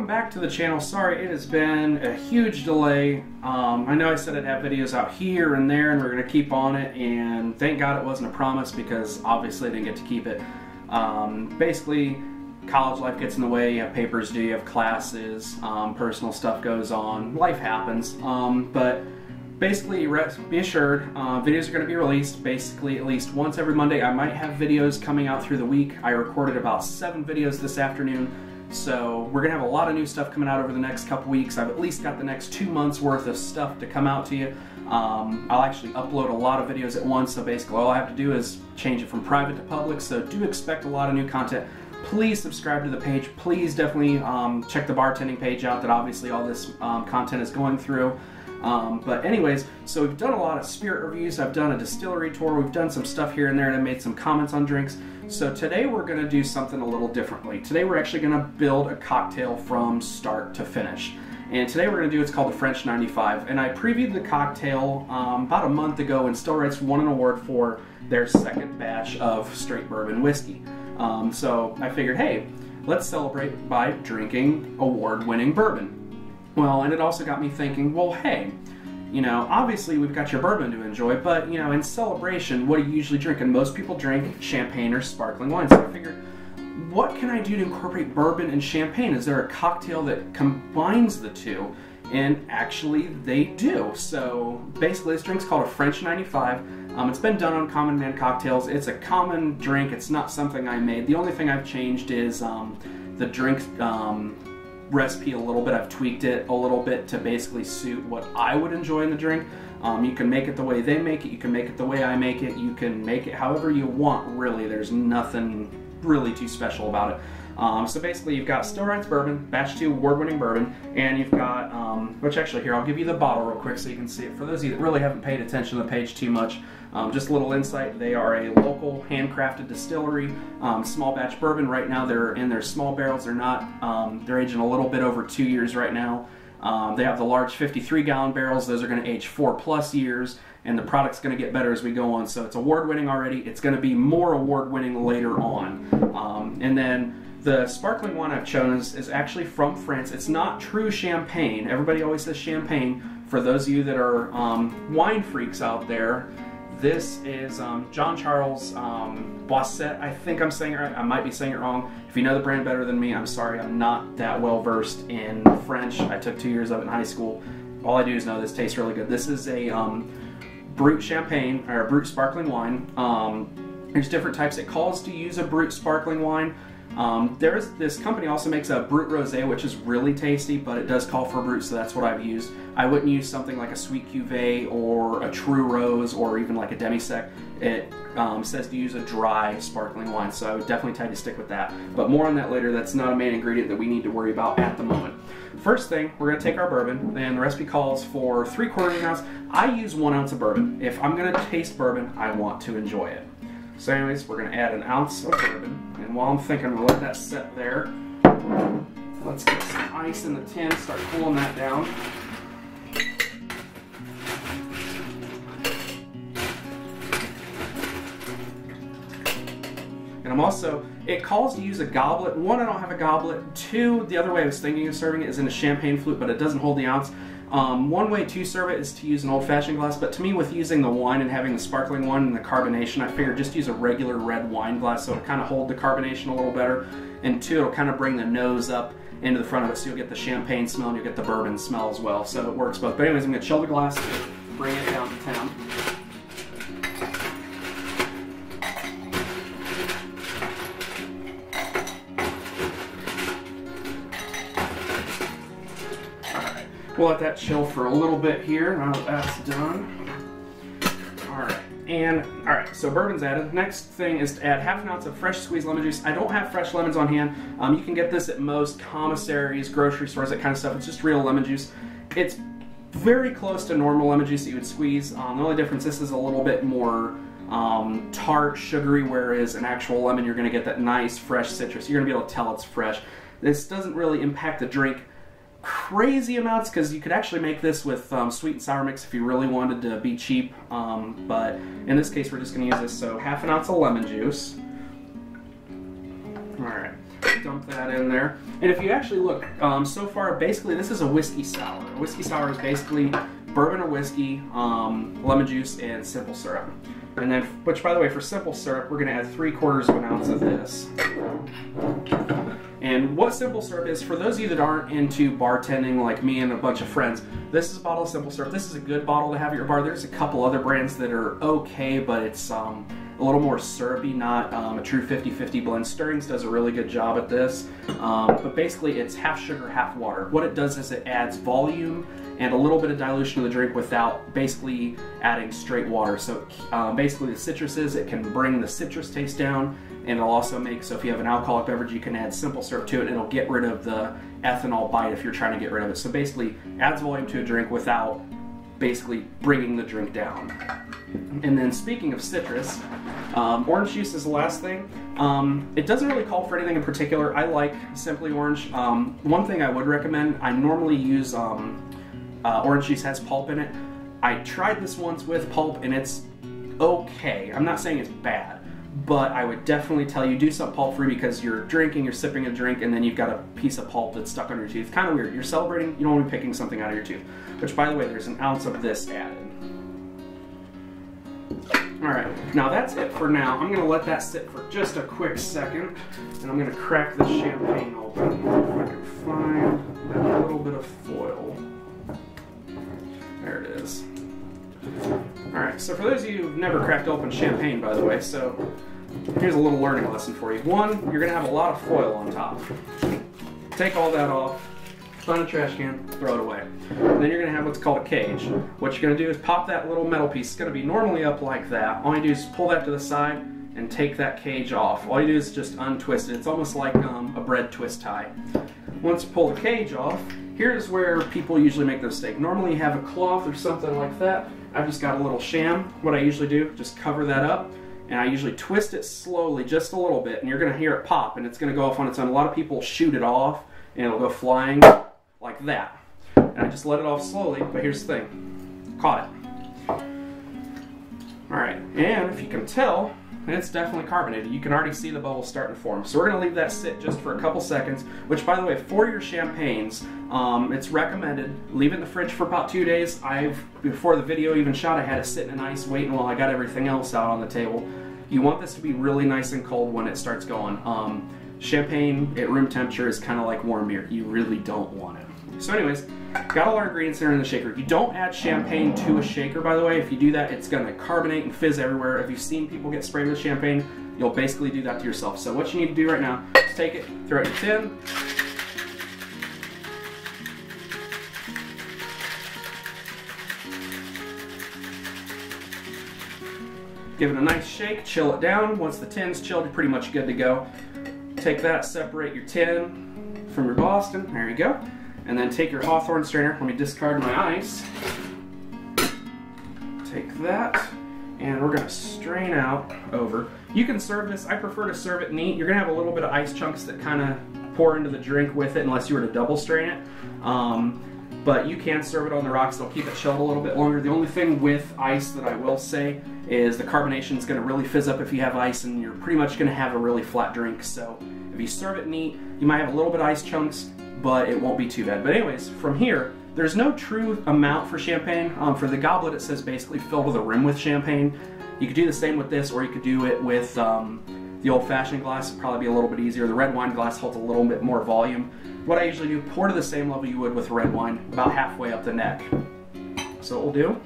welcome back to the channel. Sorry, it has been a huge delay. I know I said I'd have videos out here and there, and we're going to keep on it, and thank God it wasn't a promise, because obviously I didn't get to keep it. Basically, college life gets in the way. You have papers due, you have classes, personal stuff goes on, life happens. But basically, be assured, videos are going to be released basically at least once every Monday. I might have videos coming out through the week. I recorded about 7 videos this afternoon, so we're going to have a lot of new stuff coming out over the next couple weeks. I've at least got the next 2 months worth of stuff to come out to you. I'll actually upload a lot of videos at once, so basically all I have to do is change it from private to public, so do expect a lot of new content. Please subscribe to the page. Please definitely check the bartending page out that obviously all this content is going through. But anyways, so we've done a lot of spirit reviews. I've done a distillery tour. We've done some stuff here and there, and I made some comments on drinks. So today we're going to do something a little differently. Today we're actually going to build a cocktail from start to finish. And today we're going to do what's called the French 95. And I previewed the cocktail about a month ago, and Stillwrights won an award for their second batch of straight bourbon whiskey. So I figured, hey, let's celebrate by drinking award-winning bourbon. Well, and it also got me thinking, well, hey, you know, obviously we've got your bourbon to enjoy, but, you know, in celebration, what do you usually drink? And most people drink champagne or sparkling wine. So I figured, what can I do to incorporate bourbon and champagne? Is there a cocktail that combines the two? And actually, they do. So basically, this drink's called a French 95. It's been done on Common Man Cocktails. It's a common drink. It's not something I made. The only thing I've changed is the drink recipe a little bit. I've tweaked it a little bit to basically suit what I would enjoy in the drink. You can make it the way they make it. You can make it the way I make it. You can make it however you want, really. There's nothing really too special about it. So basically you've got Stillwrights Bourbon, Batch 2 award-winning bourbon, and you've got, which actually here, I'll give you the bottle real quick so you can see it. For those of you that really haven't paid attention to the page too much, just a little insight, they are a local handcrafted distillery, small batch bourbon. Right now they're in their small barrels. They're not, they're aging a little bit over 2 years right now. They have the large 53-gallon barrels. Those are going to age 4+ years, and the product's going to get better as we go on. So it's award-winning already. It's going to be more award-winning later on. And then the sparkling wine I've chosen is actually from France. It's not true champagne. Everybody always says champagne. For those of you that are wine freaks out there, this is John Charles Boisset. I think I'm saying it right. I might be saying it wrong. If you know the brand better than me, I'm sorry. I'm not that well versed in French. I took 2 years of it in high school. All I do is know this tastes really good. This is a Brut champagne, or Brut sparkling wine. There's different types. It calls to use a Brut sparkling wine. This company also makes a Brut Rosé, which is really tasty, but it does call for a Brut, so that's what I've used. I wouldn't use something like a Sweet Cuvée or a True Rose or even like a Demi-Sec. It says to use a dry sparkling wine, so I would definitely try to stick with that. But more on that later. That's not a main ingredient that we need to worry about at the moment. First thing, we're going to take our bourbon, and the recipe calls for 3/4 ounce. I use 1 ounce of bourbon. If I'm going to taste bourbon, I want to enjoy it. So anyways, we're going to add 1 ounce of bourbon, and while I'm thinking, we'll let that set there. Let's get some ice in the tin, start cooling that down. And I'm also, it calls to use a goblet. 1, I don't have a goblet. 2, the other way I was thinking of serving it is in a champagne flute, but it doesn't hold the ounce. One way to serve it is to use an old-fashioned glass, but to me, with using the wine and having the sparkling wine and the carbonation, I figured just use a regular red wine glass so it'll kind of hold the carbonation a little better. And 2, it'll kind of bring the nose up into the front of it, so you'll get the champagne smell and you'll get the bourbon smell as well. So it works both. But anyways, I'm going to chill the glass, bring it down to temp. We'll let that chill for a little bit here. Now that that's done. Alright, so bourbon's added. Next thing is to add 1/2 ounce of fresh squeezed lemon juice. I don't have fresh lemons on hand. You can get this at most commissaries, grocery stores, that kind of stuff. It's just real lemon juice. It's very close to normal lemon juice that you would squeeze. The only difference, this is a little bit more tart, sugary, whereas an actual lemon, you're going to get that nice, fresh citrus. You're going to be able to tell it's fresh. This doesn't really impact the drink crazy amounts, because you could actually make this with sweet and sour mix if you really wanted to be cheap, but in this case we're just going to use this. So 1/2 ounce of lemon juice. Alright, dump that in there. And if you actually look, so far, basically this is a whiskey sour. A whiskey sour is basically bourbon or whiskey, lemon juice, and simple syrup. And then, which by the way, for simple syrup, we're gonna add 3/4 of an ounce of this. And what simple syrup is, for those of you that aren't into bartending like me and a bunch of friends, this is a bottle of simple syrup. This is a good bottle to have at your bar. There's a couple other brands that are okay, but it's a little more syrupy, not a true 50-50 blend. Stirrings does a really good job at this, but basically it's half sugar, half water. What it does is it adds volume and a little bit of dilution to the drink without basically adding straight water. So basically the citrus is, it can bring the citrus taste down, and it'll also make, so if you have an alcoholic beverage, you can add simple syrup to it, and it'll get rid of the ethanol bite if you're trying to get rid of it. So basically adds volume to a drink without basically bringing the drink down. And then speaking of citrus, orange juice is the last thing. It doesn't really call for anything in particular. I like Simply Orange. One thing I would recommend, I normally use orange juice has pulp in it. I tried this once with pulp and it's okay. I'm not saying it's bad, but I would definitely tell you do something pulp free, because you're drinking, you're sipping a drink, and then you've got a piece of pulp that's stuck under your tooth. Kind of weird. You're celebrating, you don't want to be picking something out of your tooth. Which, by the way, there's an ounce of this added. Alright, now that's it for now. I'm going to let that sit for just a quick second, and I'm going to crack the champagne open. If I can find that little bit of foil. There it is. Alright, so for those of you who've never cracked open champagne, by the way, so here's a little learning lesson for you. One, you're going to have a lot of foil on top. Take all that off, put it in a trash can, throw it away. And then you're going to have what's called a cage. What you're going to do is pop that little metal piece. It's going to be normally up like that. All you do is pull that to the side and take that cage off. All you do is just untwist it. It's almost like a bread twist tie. Once you pull the cage off, here's where people usually make the mistake. Normally you have a cloth or something like that. I've just got a little sham. What I usually do, just cover that up, and I usually twist it slowly, just a little bit, and you're going to hear it pop, and it's going to go off on its own. A lot of people shoot it off, and it'll go flying like that. And I just let it off slowly, but here's the thing. Caught it. Alright, and if you can tell, it's definitely carbonated. You can already see the bubbles starting to form. So we're going to leave that sit just for a couple seconds, which, by the way, for your champagnes, it's recommended. Leave it in the fridge for about 2 days. Before the video even shot, I had it sitting in ice waiting while I got everything else out on the table. You want this to be really nice and cold when it starts going. Champagne at room temperature is kind of like warm beer. You really don't want it. So anyways, got all our ingredients there in the shaker. You don't add champagne to a shaker, by the way. If you do that, it's going to carbonate and fizz everywhere. If you've seen people get sprayed with champagne, you'll basically do that to yourself. So what you need to do right now is take it, throw it in a tin. Give it a nice shake, chill it down. Once the tin's chilled, you're pretty much good to go. Take that, separate your tin from your Boston. There you go. And then take your Hawthorne strainer. Let me discard my ice. Take that, and we're going to strain out over. You can serve this. I prefer to serve it neat. You're going to have a little bit of ice chunks that kind of pour into the drink with it, unless you were to double strain it. But you can serve it on the rocks. It'll keep it chilled a little bit longer. The only thing with ice that I will say is the carbonation is going to really fizz up if you have ice, and you're pretty much going to have a really flat drink. So if you serve it neat, you might have a little bit of ice chunks, but it won't be too bad. But anyways, from here, there's no true amount for champagne. For the goblet, it says basically fill to the rim with champagne. You could do the same with this, or you could do it with the old-fashioned glass. It'd probably be a little bit easier. The red wine glass holds a little bit more volume. What I usually do, pour to the same level you would with red wine, about halfway up the neck. So what we'll do,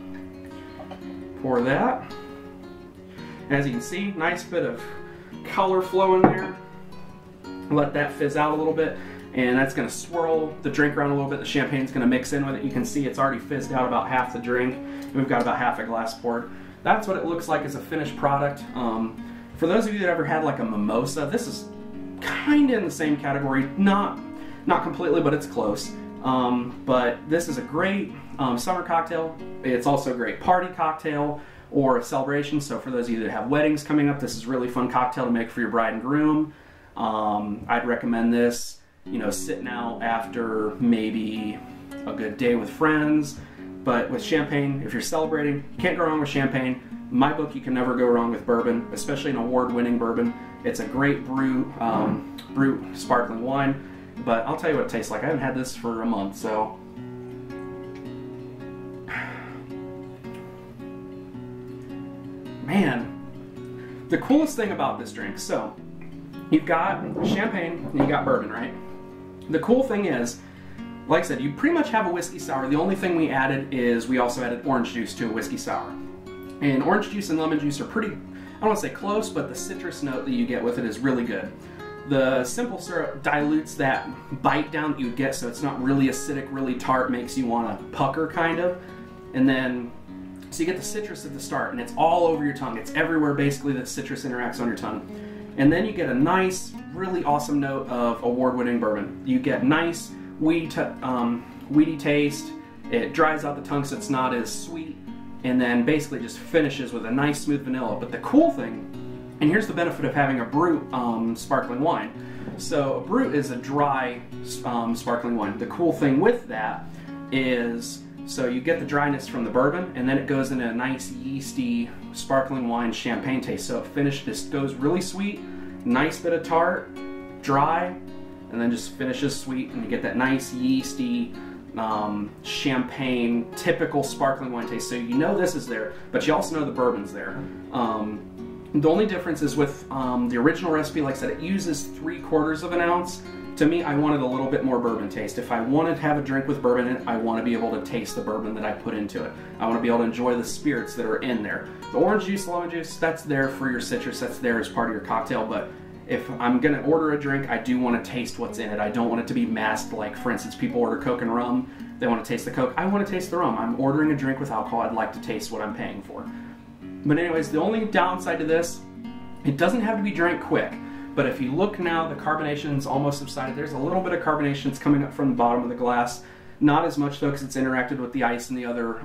pour that. As you can see, nice bit of color flowing there. Let that fizz out a little bit, and that's going to swirl the drink around a little bit. The champagne's going to mix in with it. You can see it's already fizzed out about half the drink, and we've got about half a glass poured. That's what it looks like as a finished product. For those of you that ever had like a mimosa, this is kind of in the same category. Not completely, but it's close. But this is a great summer cocktail. It's also a great party cocktail or a celebration. So for those of you that have weddings coming up, this is a really fun cocktail to make for your bride and groom. I'd recommend this, you know, sitting out after maybe a good day with friends. But with champagne, if you're celebrating, you can't go wrong with champagne. my book, you can never go wrong with bourbon, especially an award-winning bourbon. It's a great brut sparkling wine, but I'll tell you what it tastes like. I haven't had this for a month, so. Man, the coolest thing about this drink, so you've got champagne and you got bourbon, right? The cool thing is, like I said, you pretty much have a whiskey sour. The only thing we added is we also added orange juice to a whiskey sour. And orange juice and lemon juice are pretty, I don't want to say close, but the citrus note that you get with it is really good. The simple syrup dilutes that bite down that you get, so it's not really acidic, really tart, makes you want to pucker kind of. And then, so you get the citrus at the start, and it's all over your tongue. It's everywhere basically that citrus interacts on your tongue. And then you get a nice, really awesome note of award-winning bourbon. You get nice, weedy taste. It dries out the tongue so it's not as sweet. And then basically just finishes with a nice smooth vanilla. But the cool thing, and here's the benefit of having a brut sparkling wine. So a brut is a dry sparkling wine. The cool thing with that is, so you get the dryness from the bourbon, and then it goes into a nice yeasty sparkling wine champagne taste. So it just goes really sweet, nice bit of tart, dry, and then just finishes sweet, and you get that nice yeasty champagne, typical sparkling wine taste. So you know this is there, but you also know the bourbon's there. The only difference is with the original recipe, like I said, it uses 3/4 of an ounce. To me, I wanted a little bit more bourbon taste. If I wanted to have a drink with bourbon in it, I want to be able to taste the bourbon that I put into it. I want to be able to enjoy the spirits that are in there. The orange juice, lemon juice, that's there for your citrus, that's there as part of your cocktail, but if I'm going to order a drink, I do want to taste what's in it. I don't want it to be masked, like, for instance, people order Coke and rum, they want to taste the Coke. I want to taste the rum. I'm ordering a drink with alcohol, I'd like to taste what I'm paying for. But anyways, the only downside to this, it doesn't have to be drank quick. But if you look now, the carbonation's almost subsided. There's a little bit of carbonation that's coming up from the bottom of the glass. Not as much though, because it's interacted with the ice and the other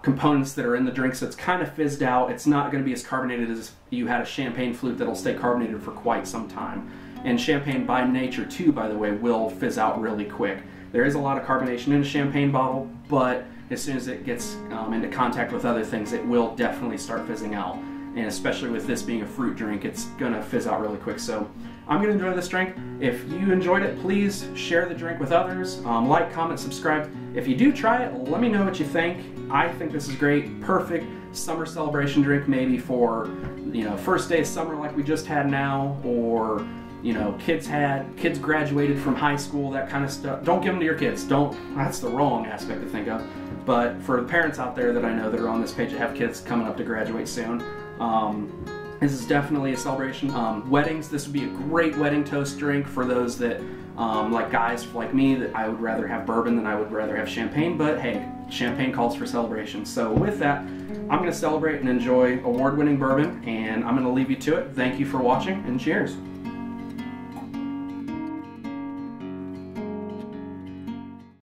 components that are in the drink, so it's kind of fizzed out. It's not going to be as carbonated as if you had a champagne flute that'll stay carbonated for quite some time. And champagne by nature too, by the way, will fizz out really quick. There is a lot of carbonation in a champagne bottle, but as soon as it gets into contact with other things, it will definitely start fizzing out. And especially with this being a fruit drink, it's gonna fizz out really quick. So I'm gonna enjoy this drink. If you enjoyed it, please share the drink with others. Like, comment, subscribe. If you do try it, let me know what you think. I think this is great, perfect summer celebration drink, maybe for, you know, first day of summer like we just had now, or, you know, kids graduated from high school, that kind of stuff. Don't give them to your kids. That's the wrong aspect to think of. But for the parents out there that I know that are on this page that have kids coming up to graduate soon, this is definitely a celebration. Weddings, this would be a great wedding toast drink for those that, like guys like me, that I would rather have bourbon than I would rather have champagne, but hey, champagne calls for celebration. So with that, I'm going to celebrate and enjoy award-winning bourbon, and I'm going to leave you to it. Thank you for watching, and cheers.